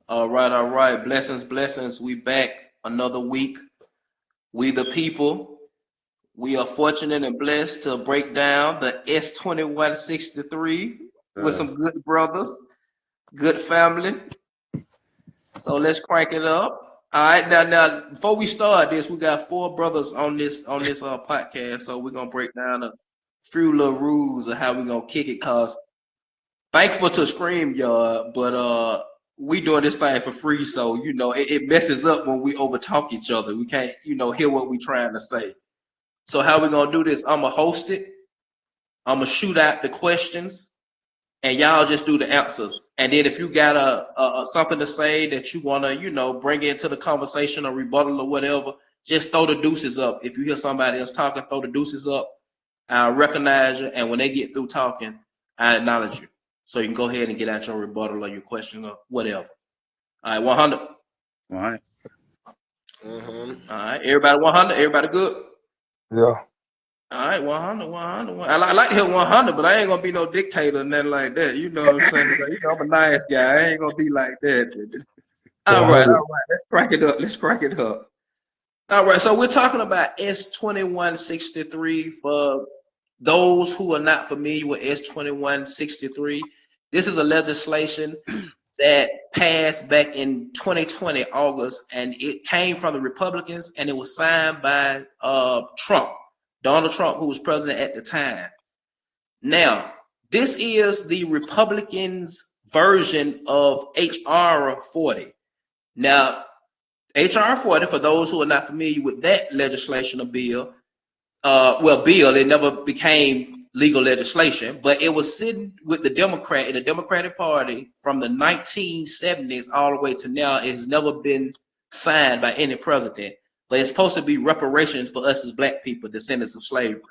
All right, all right. Blessings, blessings. We back another week. We the people. We are fortunate and blessed to break down the S.2163 with Uh, some good brothers, good family. So let's crank it up. All right, now before we start this, we got four brothers on this podcast. So we're gonna break down a few little rules of how we're gonna kick it. Cause thankful to StreamYard, but we doing this thing for free, so it messes up when we overtalk each other. We can't, hear what we trying to say. So how we gonna do this? I'ma host it. I'ma shoot out the questions, and y'all just do the answers. And then if you got a something to say that you wanna, bring into the conversation or rebuttal or whatever, just throw the deuces up. If you hear somebody else talking, throw the deuces up. I'll recognize you, and when they get through talking, I acknowledge you. So you can go ahead and get out your rebuttal or your question or whatever. All right, 100. all right. All right, everybody 100. Everybody good? Yeah. All right, 100, 100. I like to hear 100, but I ain't gonna be no dictator or nothing like that. You know what I'm saying? I'm a nice guy. I ain't gonna be like that. All right. 100. Let's crack it up. Let's crack it up. All right, so we're talking about S.2163 for those who are not familiar with S.2163. This is a legislation that passed back in 2020 August, and it came from the Republicans, and it was signed by Donald Trump, who was president at the time. Now, this is the Republicans' version of H.R. 40. Now, H.R. 40, for those who are not familiar with that legislation or bill, it never became legal legislation, but it was sitting with the Democrat in the Democratic Party from the 1970s all the way to now. It has never been signed by any president, but it's supposed to be reparations for us as Black people, descendants of slavery.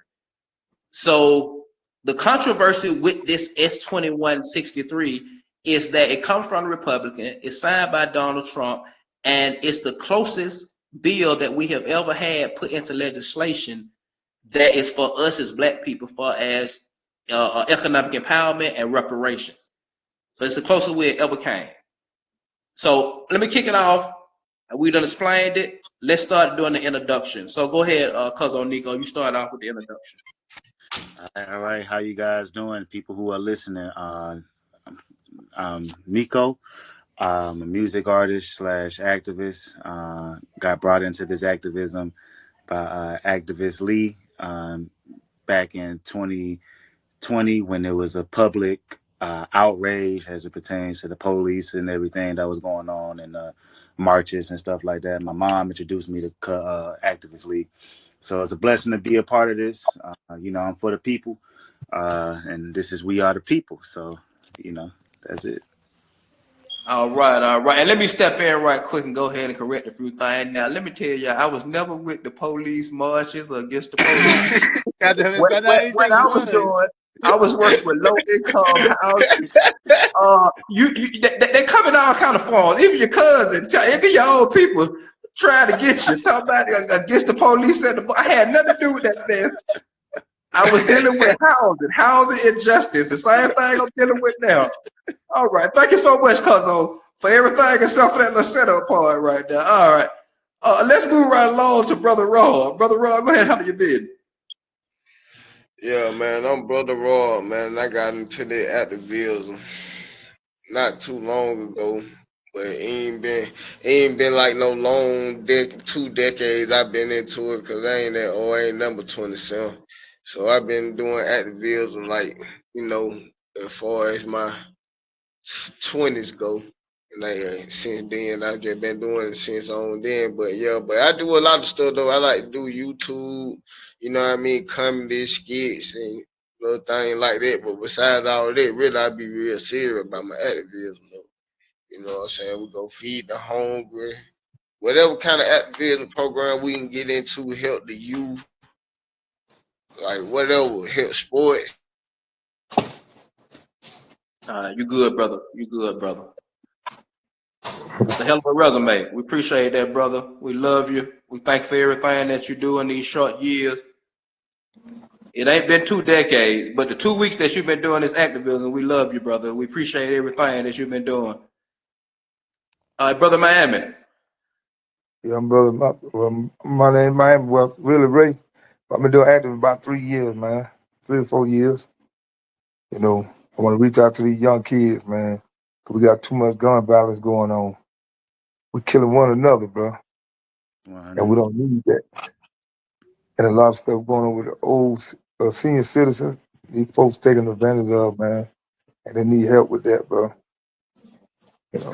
So the controversy with this S.2163 is that it comes from the Republican, it's signed by Donald Trump, and it's the closest bill that we have ever had put into legislation that is for us as Black people, for as economic empowerment and reparations. So it's the closest we ever came. So let me kick it off. We done explained it. Let's start doing the introduction. So go ahead, Cousin Nico. You start off with the introduction. All right. How you guys doing? People who are listening. Nico. I'm a music artist / activist. Got brought into this activism by activist Lee back in 2020 when there was a public outrage as it pertains to the police and everything that was going on and marches and stuff like that. My mom introduced me to activist Lee. So it's a blessing to be a part of this. I'm for the people, and this is We Are the People. So, that's it. All right. And let me step in right quick and go ahead and correct a few things. Now, let me tell you, I was never with the police marches or against the police. What I was doing, I was working with low income housing. They come in all kind of forms. Even your cousin, it be your old people trying to get you. Talk about against the police and I had nothing to do with that mess. I was dealing with housing injustice, the same thing I'm dealing with now. All right, thank you so much, Cuzzo, for everything except for that little setup part right there. All right, let's move right along to Brother Raw. Brother Raw, go ahead. How you been? Yeah, man, I'm Brother Raw, man. I got into the activism not too long ago, but it ain't been like no long 2 decades I've been into it, cause I ain't that old, I ain't number 27. So I've been doing activism as far as my 20s go. Since then, I've just been doing it since on then. But yeah, but I do a lot of stuff though. I like to do YouTube, comedy skits and little things like that. But besides all that, really, I be real serious about my activism though. You know what I'm saying? We go feed the hungry. Whatever kind of activism program we can get into, help the youth, like whatever, help sport. You good, brother. You good, brother. It's a hell of a resume. We appreciate that, brother. We love you. We thank you for everything that you do in these short years. It ain't been 2 decades, but the 2 weeks that you've been doing this activism, we love you, brother. We appreciate everything that you've been doing. Brother Miami. Yeah, brother. My name, Miami. Well, really, Ray. I've been doing active about 3 years, man. 3 or 4 years. You know, I want to reach out to these young kids, man, 'cause we got too much gun violence going on. We killing one another, bro, and 100. we don't need that. And a lot of stuff going on with the old senior citizens. These folks taking advantage of, man, and they need help with that, bro. You know,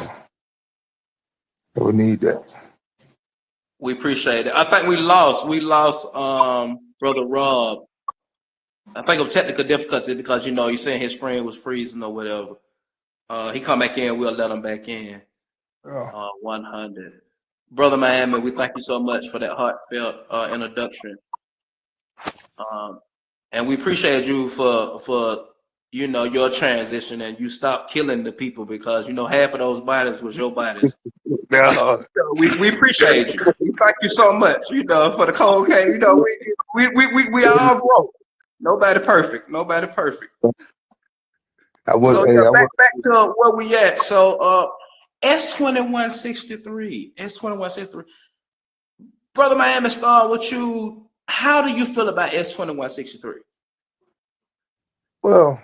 so we need that. We appreciate it. I think we lost. Brother Rob. I think of technical difficulty because he's saying his screen was freezing or whatever. He come back in, we'll let him back in. Yeah. 100. Brother Miami, we thank you so much for that heartfelt introduction. And we appreciate you for your transition, and you stopped killing the people because half of those bodies was your bodies. No. So we appreciate you. We thank you so much, for the cold case. We all grow. Nobody perfect. Nobody perfect. I was, So hey, I was. back to where we at. So S2163. S2163. Brother Miami, start with you. How do you feel about S2163? Well,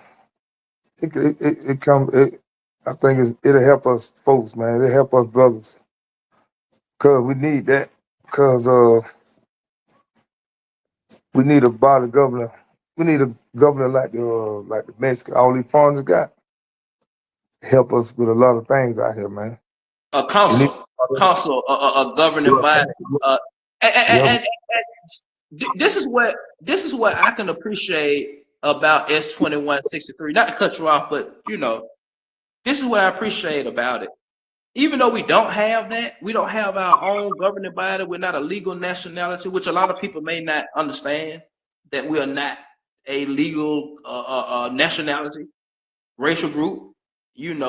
it comes. I think it'll help us folks, man. It'll help us brothers, cause we need that. Cause we need a body governor. We need a governor like the Mexican, all these foreigners got. Help us with a lot of things out here, man. A We need. council, a governing body. And, and, Yeah. and, this is what I can appreciate about S2163. Not to cut you off, but this is what I appreciate about it. Even though we don't have that, we don't have our own governing body. We're not a legal nationality, which a lot of people may not understand that we are not a legal nationality, racial group. Even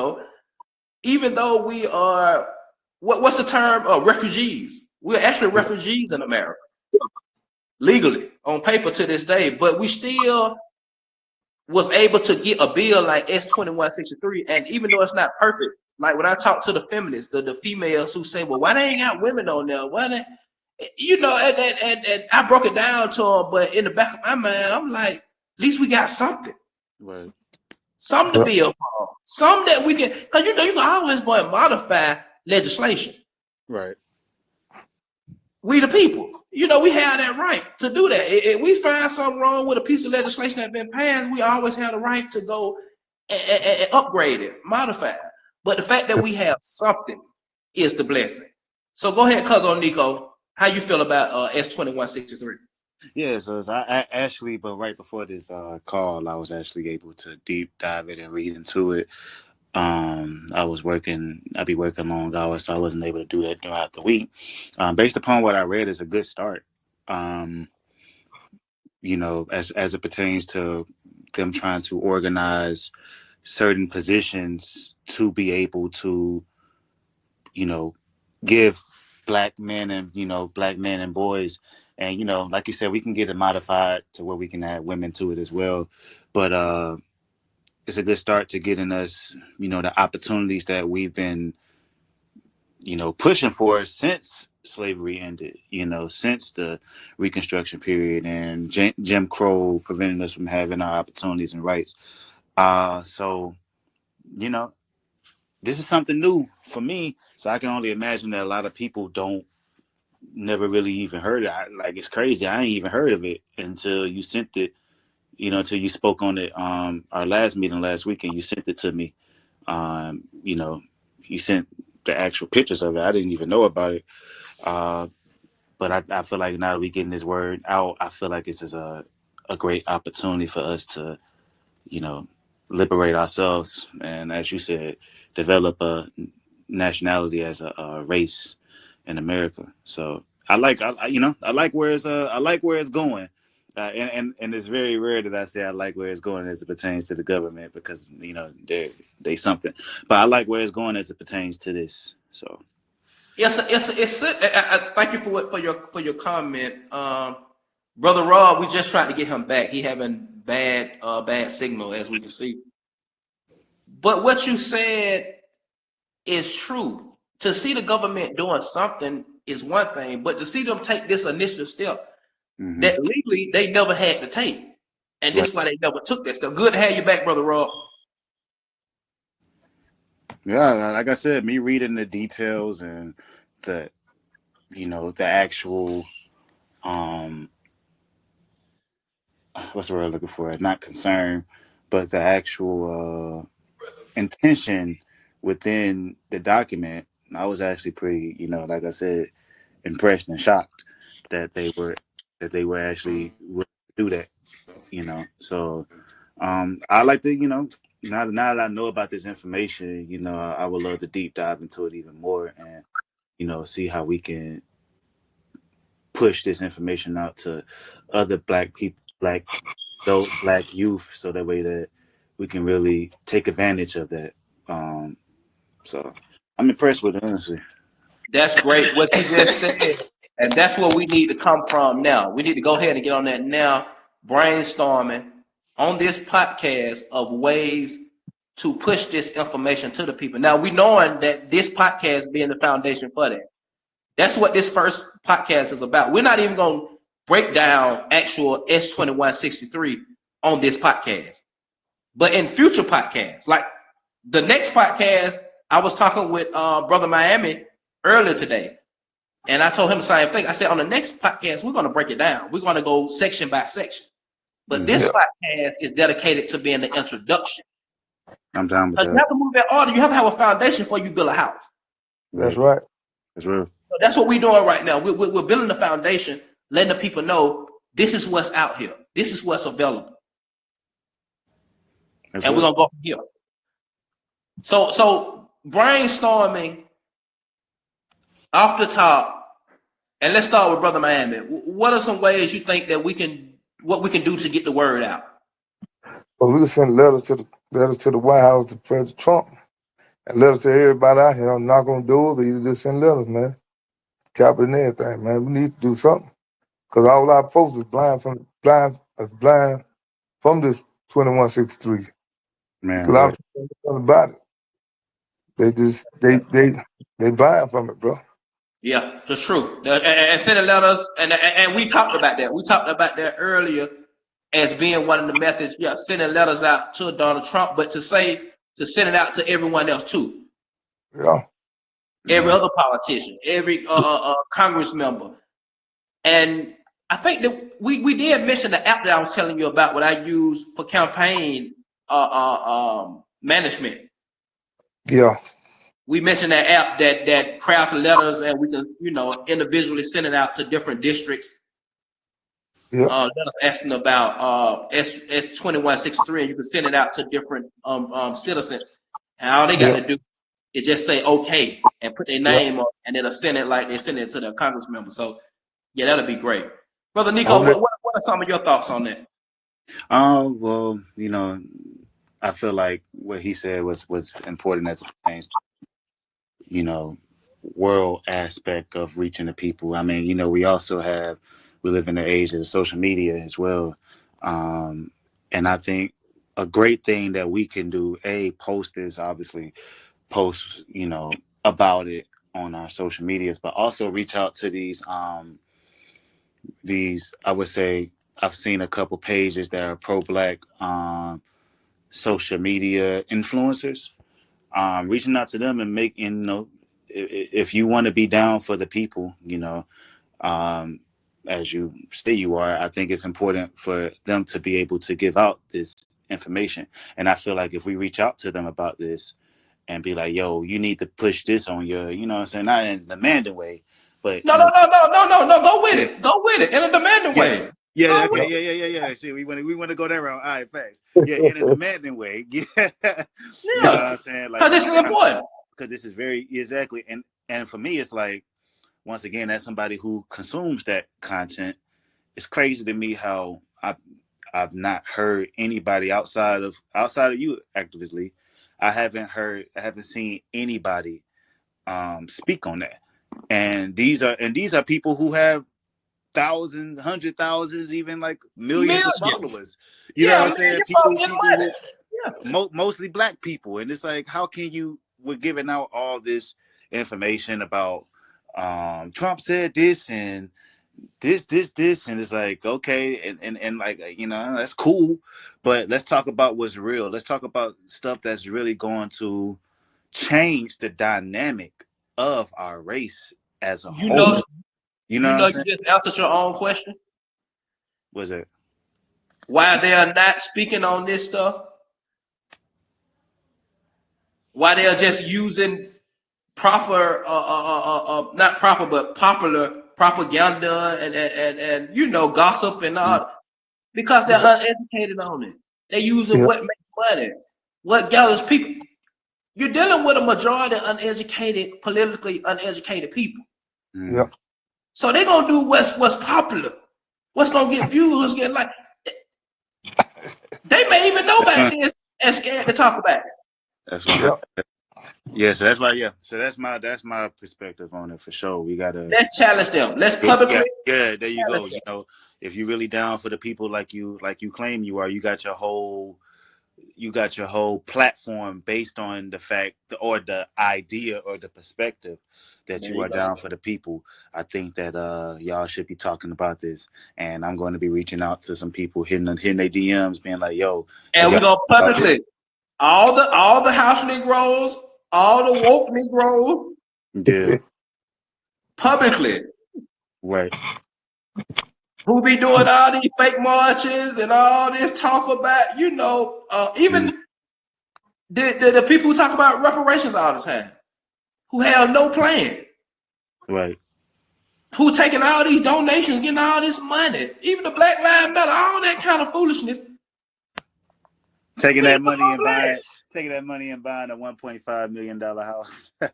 though we are, what's the term? Refugees. We're actually refugees in America, legally on paper to this day, but we still was able to get a bill like S2163. And even though it's not perfect, like when I talk to the feminists, the females who say, well, why they ain't got women on there? Why they, and I broke it down to them, but in the back of my mind, I'm like, at least we got something. Right. Something to be upon. Some that we can, because you can always go and modify legislation. Right. We the people. We have that right to do that. If we find something wrong with a piece of legislation that's been passed, we always have the right to go and upgrade it, modify it. But the fact that we have something is the blessing. So go ahead, cousin Nico. How you feel about S2163? Yeah, so I actually, but right before this call, I was actually able to deep dive it and read into it. I'd be working long hours, so I wasn't able to do that throughout the week. Based upon what I read, it's a good start. As it pertains to them trying to organize certain positions to be able to, give black men and boys, and like you said, we can get it modified to where we can add women to it as well. But it's a good start to getting us, the opportunities that we've been, pushing for since slavery ended, since the Reconstruction period and Jim Crow preventing us from having our opportunities and rights. So, this is something new for me. So I can only imagine that a lot of people don't never really even heard it. It's crazy. I ain't even heard of it until you sent it, until you spoke on it our last meeting last weekend. You sent it to me. You sent the actual pictures of it. I didn't even know about it. But I feel like now that we're getting this word out, I feel like this is a great opportunity for us to, you know, liberate ourselves and, as you said, develop a nationality as a race in America. So I like where it's going. And it's very rare that I say I like where it's going as it pertains to the government, because they something, but I like where it's going as it pertains to this. So Yes, I thank you for your comment, brother Rob. We just tried to get him back. He having bad signal, as we can see. But what you said is true. to see the government doing something is one thing, but to see them take this initial step that legally they never had to take, and this is why they never took that step. Good to have you back, Brother Rob. Yeah, like I said, me reading the details and the actual what's the word I'm looking for? Not concern, but the actual intention within the document. I was actually pretty, like I said, impressed and shocked that they were actually willing to do that. So I like to, now that I know about this information, I would love to deep dive into it even more and see how we can push this information out to other black people, those black youth, so that way that we can really take advantage of that. So I'm impressed with it, honestly. That's great. What he just said, and that's where we need to come from now. We need to go ahead and get on that now, brainstorming on this podcast of ways to push this information to the people. Now, we knowing that this podcast being the foundation for that. That's what this first podcast is about. We're not even going to break down actual S.2163 on this podcast. But in future podcasts, like the next podcast, I was talking with Brother Miami earlier today, and I told him the same thing. I said, on the next podcast, we're going to break it down. We're going to go section by section. But this podcast is dedicated to being the introduction. I'm down with that. You have to move in order. You have to have a foundation before you build a house. That's right. That's real. So that's what we're doing right now. We're building the foundation, letting the people know this is what's out here. This is what's available. We're going to go from here. So brainstorming off the top, and let's start with Brother Miami. What are some ways you think that we can do to get the word out? Well, we can send letters to the White House to President Trump, and letters to everybody out here. Knock on doors, or you just send letters, man. Capital and everything, man. We need to do something because all our folks is blind from this 2163. Man, a lot of people don't know about it. They blind from it, bro. Yeah, that's true. And sending letters, and we talked about that. We talked about that earlier as being one of the methods. Yeah, sending letters out to Donald Trump, but to send it out to everyone else too. Yeah. Every other politician, every Congress member. And I think that we did mention the app that I was telling you about, what I use for campaign management. Yeah. We mentioned that app that craft letters, and we can, individually send it out to different districts. Yeah. That was asking about S.2163, and you can send it out to different citizens. And all they got to do is just say okay and put their name on, and it'll send it like they send it to their Congress member. So yeah, that'll be great. Brother Nico, what are some of your thoughts on that? Well, I feel like what he said was important as it pertains to, world aspect of reaching the people. I mean, we live in the age of social media as well. And I think a great thing that we can do, post about it on our social medias, but also reach out to these, I would say, I've seen a couple pages that are pro-Black social media influencers. Reaching out to them and making, if you want to be down for the people, as you say you are, I think it's important for them to be able to give out this information. And I feel like if we reach out to them about this and be like, yo, you need to push this on your, what I'm saying, not in a demanding way, but no, go with it. Go with it in a demanding way. Yeah, okay, yeah. See, we want to go that route. All right, thanks. Yeah, in a demanding way. Yeah. You know what I'm saying? Like, this is important. Because this is very exactly, and for me, it's like, once again, as somebody who consumes that content, it's crazy to me how I've not heard anybody outside of you, actively. I haven't seen anybody speak on that. And these are people who have thousands, 100,000s, even like millions of followers. You know what I'm saying? People mostly Black people. And it's like, how can we're giving out all this information about Trump said this and this, and it's like, okay, and like, you know, that's cool, but let's talk about what's real. Let's talk about stuff that's really going to change the dynamic of our race as a You whole. know, You know you what know, I'm you saying? just answered your own question. Was it? Why they are not speaking on this stuff? Why they're just using proper, not proper, but popular propaganda and you know, gossip and all, because they're uneducated on it. They're using Yeah. what makes money, what gathers people. You're dealing with a majority of uneducated, politically uneducated people. Yeah. So they're gonna do what's popular, what's gonna get views, what's getting like. They may even know about this and scared to talk about it. That's why. Yeah, so that's why. Yeah, so that's my perspective on it for sure. We gotta. Let's challenge them. Let's publicly. Yeah, there you go. challenge You them. know, if you're really down for the people like you claim you are, you got your whole platform based on the fact or the idea or the perspective that There you you are go. down for the people. I think that y'all should be talking about this, and I'm going to be reaching out to some people, hitting their DMs, being like, "Yo," And we're gonna publicly all the house Negroes, all the woke Negroes, yeah, publicly, right, who be doing all these fake marches and all this talk about, you know, even the people who talk about reparations all the time, who have no plan, right. who taking all these donations, getting all this money, even the Black Lives Matter, all that kind of foolishness. Taking that money and buying a $1.5 million house. Yeah,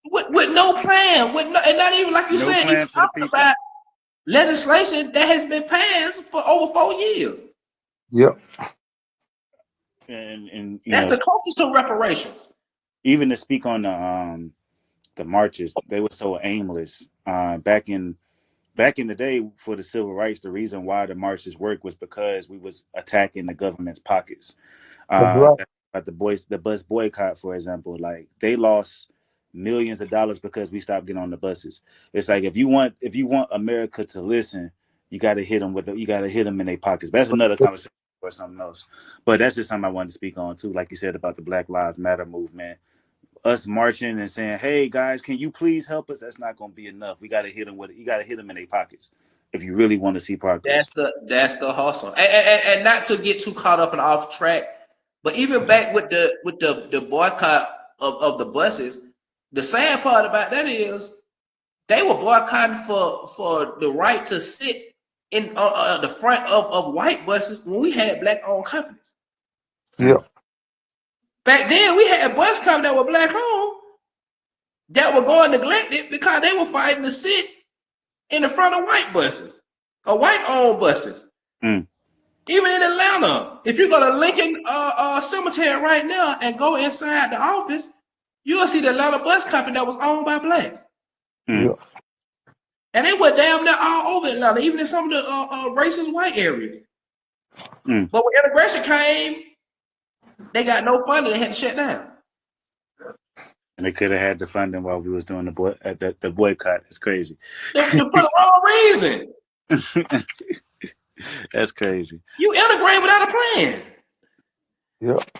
with no plan, and not even like you No said, even plan for the talking people. about legislation that has been passed for over 4 years. Yep. And you That's know, the closest to reparations. even to speak on the marches, they were so aimless. Back in the day for the civil rights, the reason why the marches worked was because we was attacking the government's pockets. That's right. Like the bus boycott, for example, like they lost millions of dollars because we stopped getting on the buses. It's like if you want America to listen, you got to hit them in their pockets. But that's another conversation or something else. But that's just something I wanted to speak on too. Like you said about the Black Lives Matter movement, us marching and saying, "Hey guys, can you please help us?" That's not going to be enough. We got to hit them with it. You got to hit them in their pockets if you really want to see progress. That's the hustle, and not to get too caught up and off track. But even back with the boycott of the buses, the sad part about that is they were boycotting for the right to sit in the front of white buses when we had black-owned companies. Yep. Back then, we had bus companies that were black-owned that were going neglected because they were fighting to sit in the front of white buses or white-owned buses. Mm. Even in Atlanta, if you go to Lincoln Cemetery right now and go inside the office, you'll see the Atlanta Bus Company that was owned by blacks. Mm. Yep. And they were damn near all over Atlanta, even in some of the racist white areas. Mm. But when integration came, they got no funding. They had to shut down. And they could have had the funding while we was doing the boycott. It's crazy. For the wrong reason. That's crazy. You integrate without a plan. Yep.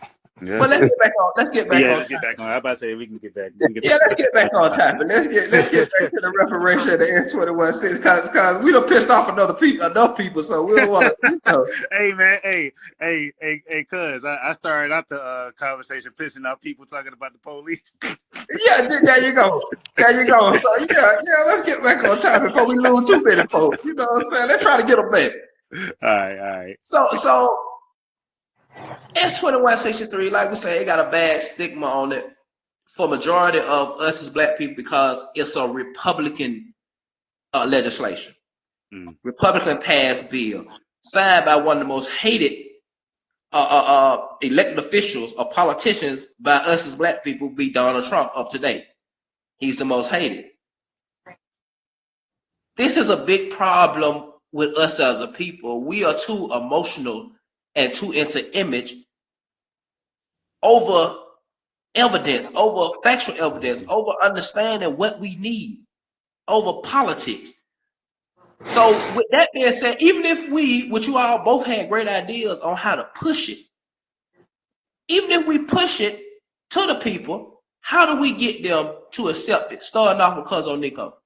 Yeah. But let's get back on. Let's get back on. I'm about to say we can get back. Let's get back on topic. Let's get back to the reparation of the S.2163 because we done pissed off enough people, so we don't want to. Hey man, hey, cuz I started out the conversation pissing off people talking about the police. Yeah, there you go. So yeah, let's get back on topic before we lose too many folks. You know what I'm saying? Let's try to get them back. All right. So S.2163, like we say, it got a bad stigma on it for majority of us as black people because it's a Republican legislation. Republican passed bill signed by one of the most hated elected officials or politicians by us as black people, be Donald Trump of today. He's the most hated. This is a big problem with us as a people. We are too emotional and too into image over evidence, over factual evidence, over understanding what we need, over politics. So with that being said, even if which you all both had great ideas on how to push it, even if we push it to the people, how do we get them to accept it? Starting off with Cousin Nico.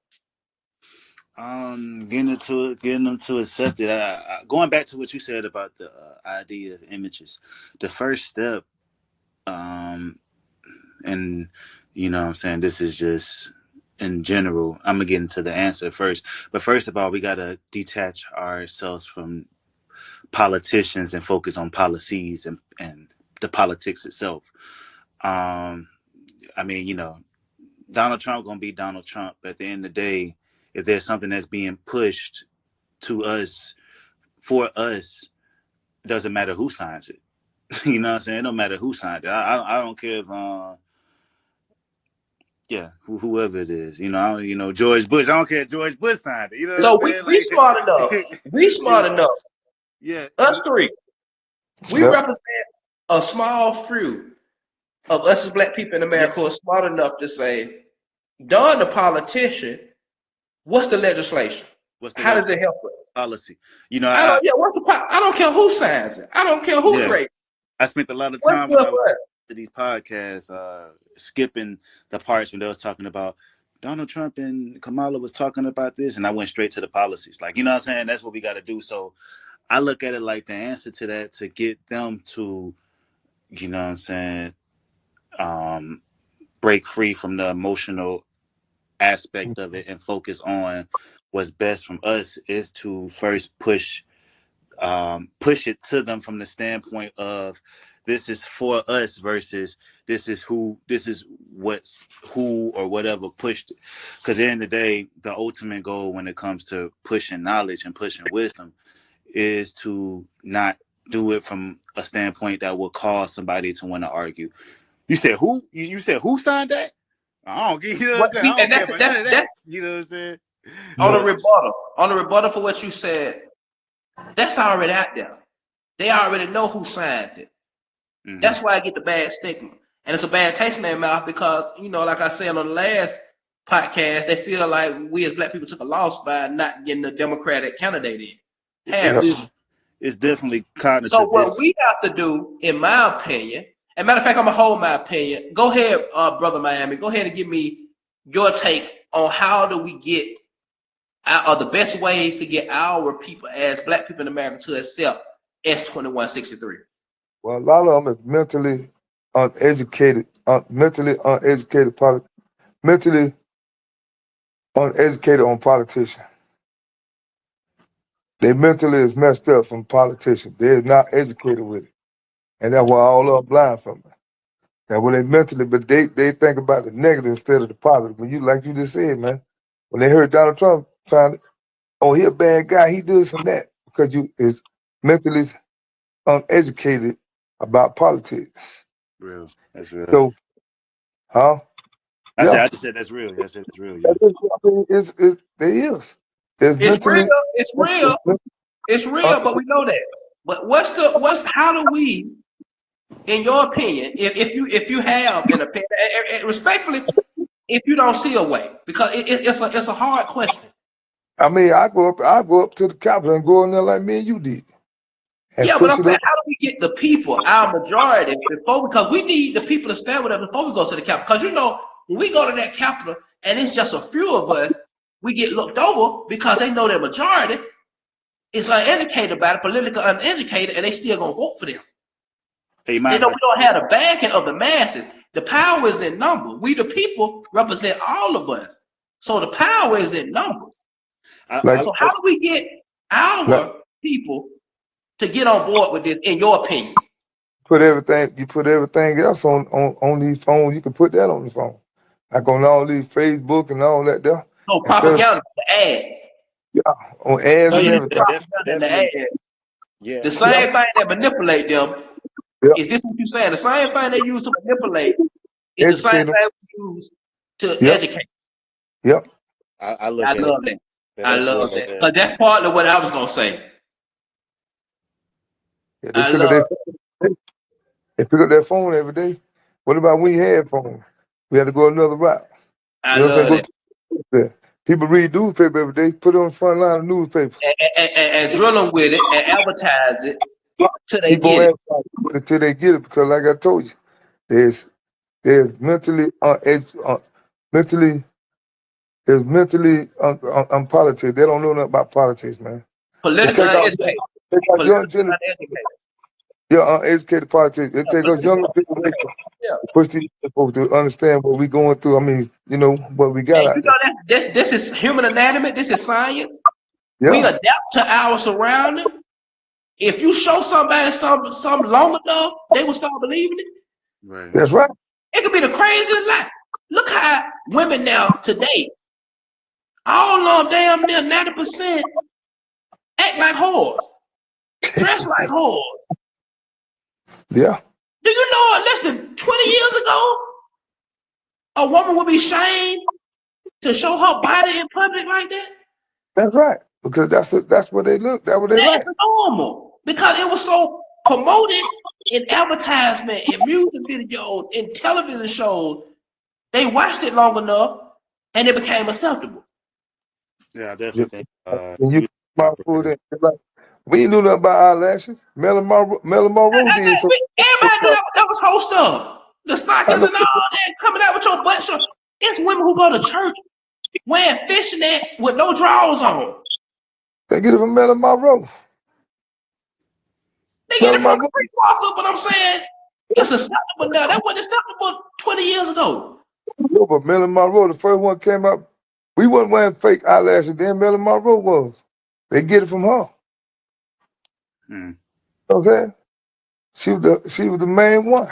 Getting them to accept it. Going back to what you said about the idea of images, the first step, and you know what I'm saying, this is just in general. I'm gonna get into the answer first, but first of all, we gotta detach ourselves from politicians and focus on policies and the politics itself. I mean, you know, Donald Trump gonna be Donald Trump. At the end of the day, if there's something that's being pushed to us, for us, it doesn't matter who signs it. You know what I'm saying? It don't matter who signed it. I don't care if whoever it is. You know, George Bush. I don't care if George Bush signed it. You know what So I'm saying? we smart enough. We smart enough. Yeah. Us three. We Yep. represent a small few of us as black people in America who are smart enough to say, Don the politician, what's the legislation? How does it help us? Policy. You know, I don't care who signs it. I don't care who creates it. I spent a lot of What's time good for us? to these podcasts, skipping the parts when they was talking about Donald Trump and Kamala was talking about this, and I went straight to the policies. Like, you know what I'm saying? That's what we got to do. So I look at it like the answer to that, to get them to, you know what I'm saying, break free from the emotional aspect of it and focus on what's best from us, is to first push it to them from the standpoint of this is for us versus this is what's who or whatever pushed it. Because at the end of the day, the ultimate goal when it comes to pushing knowledge and pushing wisdom is to not do it from a standpoint that will cause somebody to want to argue. You said who? You said who signed that? I don't get, you know what I'm saying? I don't care about none of that. You know what I'm saying? On the rebuttal for what you said, that's already out there. They already know who signed it. Mm-hmm. That's why I get the bad stigma. And it's a bad taste in their mouth because, you know, like I said on the last podcast, they feel like we as black people took a loss by not getting a Democratic candidate in. It's definitely cognitive. So what we have to do, in my opinion, and matter of fact, I'm going to hold my opinion. Go ahead, Brother Miami. Go ahead and give me your take on how do we get the best ways to get our people as black people in America to accept S.2163. Well, a lot of them is mentally uneducated on politicians. They mentally is messed up from politicians. They're not educated with it. And that's why all of them blind from it. And when they mentally, but they think about the negative instead of the positive. When you, like you just said, man, when they heard Donald Trump found it, oh, he a bad guy, he does some that, because you is mentally uneducated about politics. Real. That's real. So, huh? I just said that's real. That's real. Yeah. It's real, but we know that. But how do we, in your opinion, if you have an opinion, and respectfully, if you don't see a way, because it's a hard question. I mean, I go up to the Capitol and go in there like me and you did. Yeah, but I'm saying, how do we get the people, our majority, because we need the people to stand with us before we go to the Capitol. Because, you know, when we go to that Capitol and it's just a few of us, we get looked over because they know their majority is uneducated about it, politically uneducated, and they still going to vote for them. They know we don't have the backing of the masses. The power is in numbers. We, the people, represent all of us. So the power is in numbers. So how do we get our people to get on board with this, in your opinion? You put everything else on these phones. You can put that on the phone, like on all these Facebook and all that there. So propaganda, the ads. Yeah, on ads and everything. And the ads. Yeah. The same thing that manipulate them. Is this what you're saying? The same thing they use to manipulate is the same thing we use to educate. Yep. I love that. I love that. Because that's part of what I was gonna say. Yeah, they pick up their phone every day. What about we had phones? We had to go another route. I You know what I'm love saying? Go to people read newspaper every day. Put it on the front line of newspapers. and drill them with it and advertise it till they Keep on get it. advertising until they get it, because like I told you, there's mentally on politics. They don't know nothing about politics, man. They Politically take out uneducated. young Politically generation, uneducated. uneducated politics. They Yeah, take us politically younger people away uneducated. from Yeah. push these people to understand what we going through. I mean, what we got And you out know there. this is human anatomy. This is science. We Yeah, adapt to our surrounding. If you show somebody something long enough, they will start believing it. Right. that's right. It could be the craziest lie. Look how women now today, all of them damn near 90% act like whores, dress like whores. Yeah, Do you know? Listen, 20 years ago, a woman would be shamed to show her body in public like that. that's right. Because that's what they look. That's what they That's like. normal because it was so promoted in advertisement, in music videos, in television shows. They watched it long enough, and it became acceptable. Yeah, I definitely Yeah. think When you you my food, operator. like we ain't knew nothing about eyelashes. Marilyn Monroe did so. Everybody knew that was whole stuff. The I stockings know and all that coming out with your butt short. It's women who go to church wearing fishnet with no drawers on. they get it from Marilyn Monroe. They get it Marilyn from the Monroe. street walker, but I'm saying it's acceptable now. That wasn't acceptable 20 years ago. No, but Marilyn Monroe, the first one came out. We wasn't wearing fake eyelashes. Then Marilyn Monroe was. They get it from her. Hmm. You know what I'm saying? She was the main one.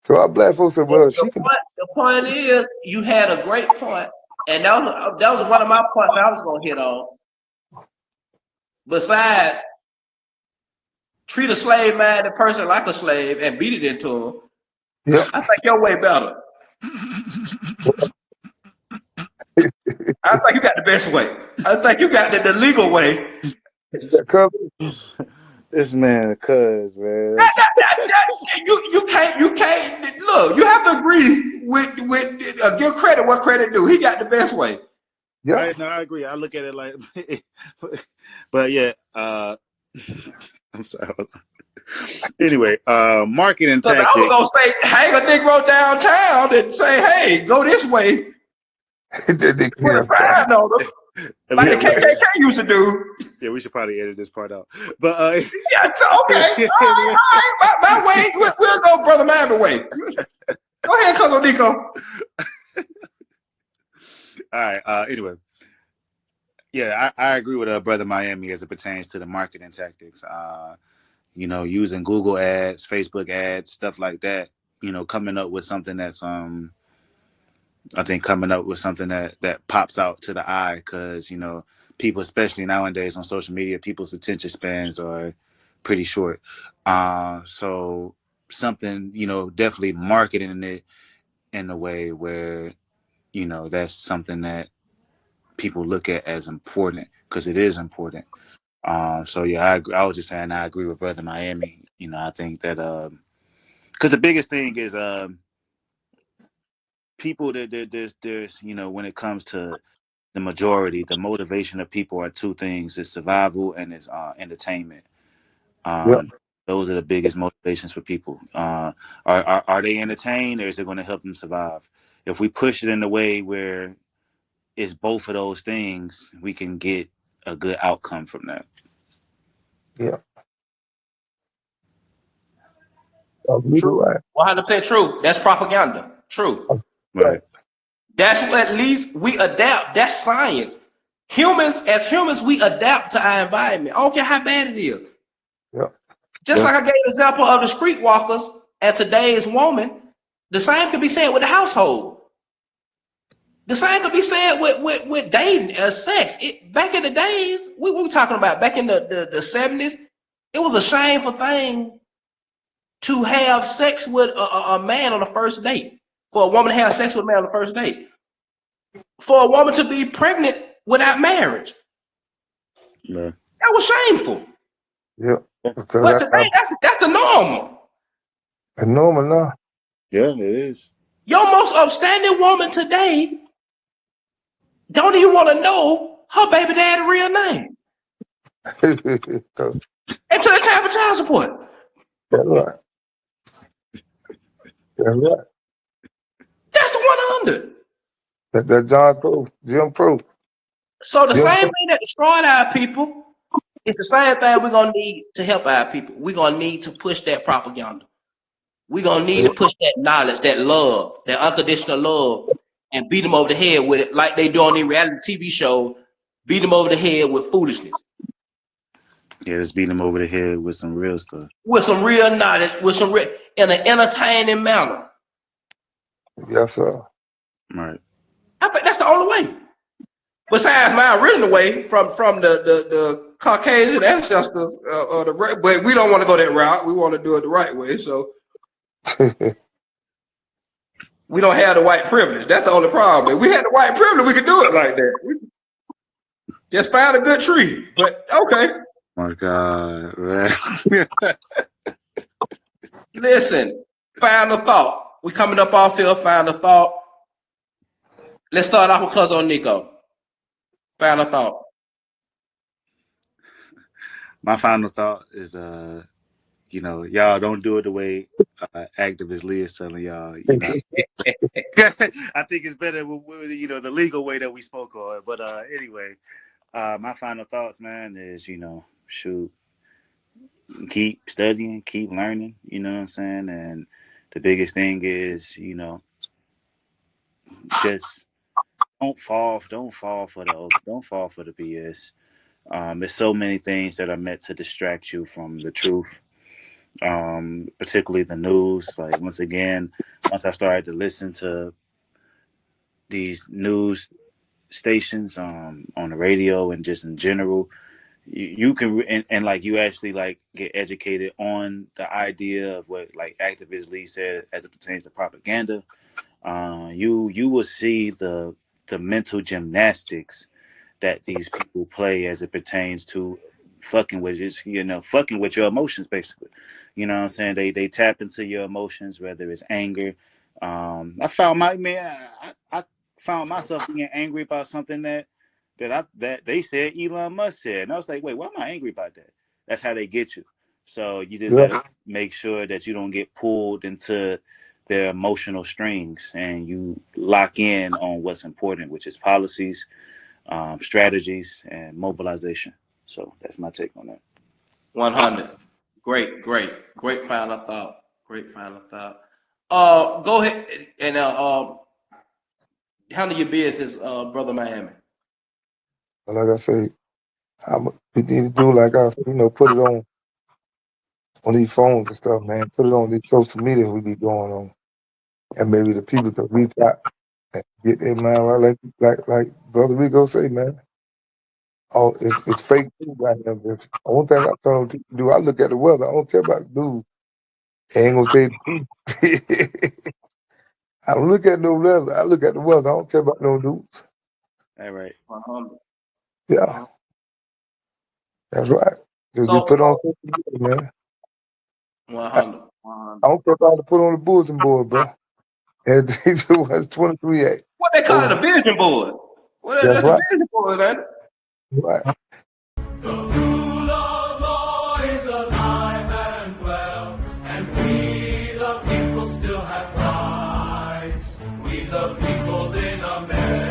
So our black folks said, well, she can. The point is, you had a great point, and that was one of my points I was going to hit on. Besides, treat a slave-minded person like a slave and beat it into him. Yeah. I think your way better. I think you got the best way. I think you got the legal way. This man, cuz man. You can't look. You have to agree with give credit what credit due. He got the best way. Yeah. I agree. I look at it like, but yeah, I'm sorry. Anyway, marketing So I tactic. was gonna say, hang a Negro downtown and say, hey, go this way. Put a sign on them. Like the KKK used to do. Yeah, we should probably edit this part out. But yeah, so, okay. All right. My way, we'll go Brother Miami way. Go ahead, Cousin Nico. All right. Anyway, yeah, I agree with Brother Miami as it pertains to the marketing tactics. Using Google ads, Facebook ads, stuff like that. Coming up with something that's I think coming up with something that pops out to the eye, because people, especially nowadays on social media, people's attention spans are pretty short. So something, definitely marketing it in a way where that's something that people look at as important, because it is important. So yeah, I agree. I was just saying I agree with Brother Miami. I think that because the biggest thing is people that there's when it comes to the majority, the motivation of people are two things: it's survival and it's entertainment. Yeah. Those are the biggest motivations for people. Are they entertained, or is it going to help them survive? If we push it in a way where it's both of those things, we can get a good outcome from that. Yeah. True. Right. 100% true. That's propaganda. True. Right. That's what at least we adapt. That's science. As humans, we adapt to our environment. I don't care how bad it is. Yeah. Just like I gave an example of the streetwalkers and today's woman, the same could be said with the household. The same could be said with dating and sex. Back in the days, we were talking about back in the 70s, it was a shameful thing to have sex with a man on the first date. For a woman to have sex with a man on the first date. For a woman to be pregnant without marriage. Yeah. That was shameful. Yeah. But today, that's the normal. It's normal now. Yeah, it is. Your most upstanding woman today don't even want to know her baby daddy's real name until it's time for child support. That's right. That's right. That's the 100. That John Pro, Jim Pro. So the Jim same Pro. thing that destroyed our people, it's the same thing we're gonna need to help our people. We're gonna need to push that propaganda. We're gonna need to push that knowledge, that love, that unconditional love, and beat them over the head with it, like they do on the reality TV show. Beat them over the head with foolishness. Yeah, just beating them over the head with some real stuff. With some real knowledge, with some real in an entertaining manner. Yes, sir. Right. I think that's the only way. Besides my original way from the Caucasian ancestors, but we don't want to go that route. We want to do it the right way. So we don't have the white privilege. That's the only problem. If we had the white privilege, we could do it like that. We just find a good tree. But okay. My God, right. Listen, final thought. We coming up off here, final thought. Let's start off with Cousin Nico. Final thought. My final thought is, y'all don't do it the way activist Lee is telling y'all. I think it's better with the legal way that we spoke on. But anyway, my final thoughts, man, is shoot, keep studying, keep learning. You know what I'm saying? And the biggest thing is, just don't fall for the BS. There's so many things that are meant to distract you from the truth, particularly the news. Like, once I started to listen to these news stations on the radio and just in general, you can and like you actually like get educated on the idea of what like activist Lee said as it pertains to propaganda. You will see the mental gymnastics that these people play as it pertains to fucking with your emotions, basically. You know what I'm saying? They tap into your emotions, whether it's anger. I found I found myself being angry about something that they said Elon Musk said, and I was like, wait, why am I angry about that? That's how they get you. So you just gotta make sure that you don't get pulled into their emotional strings and you lock in on what's important, which is policies, strategies, and mobilization. So that's my take on that. 100. Great final thought. Great final thought. Go ahead and handle your business, Brother Miami. Like I say, we need to do like us, put it on these phones and stuff, man. Put it on these social media we be going on, and maybe the people can reach out and get their mind right, like Brother Rico say, man. Oh, it's fake news right now. The only thing I tell them to do, I look at the weather. I don't care about the news. They ain't gonna say the truth. I don't look at no weather. I look at the weather. I don't care about no news. All right. 100. Yeah, that's right. Just be put on social media, man. 100. I don't care about to put on the bulletin board, bro. Everything was 23A. What they call it, a vision board. That's That's a right. vision board, ain't it? Right. The rule of law is alive and well, and we the people still have rights. We the people in America.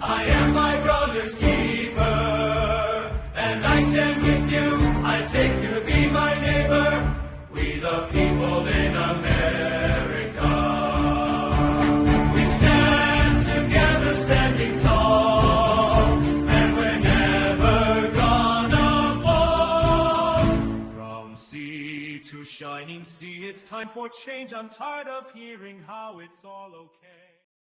I am my brother's keeper, and I stand with you. I take you to be my neighbor. We the people in America. We stand together, standing tall, and we're never gonna fall. From sea to shining sea, it's time for change. I'm tired of hearing how it's all okay.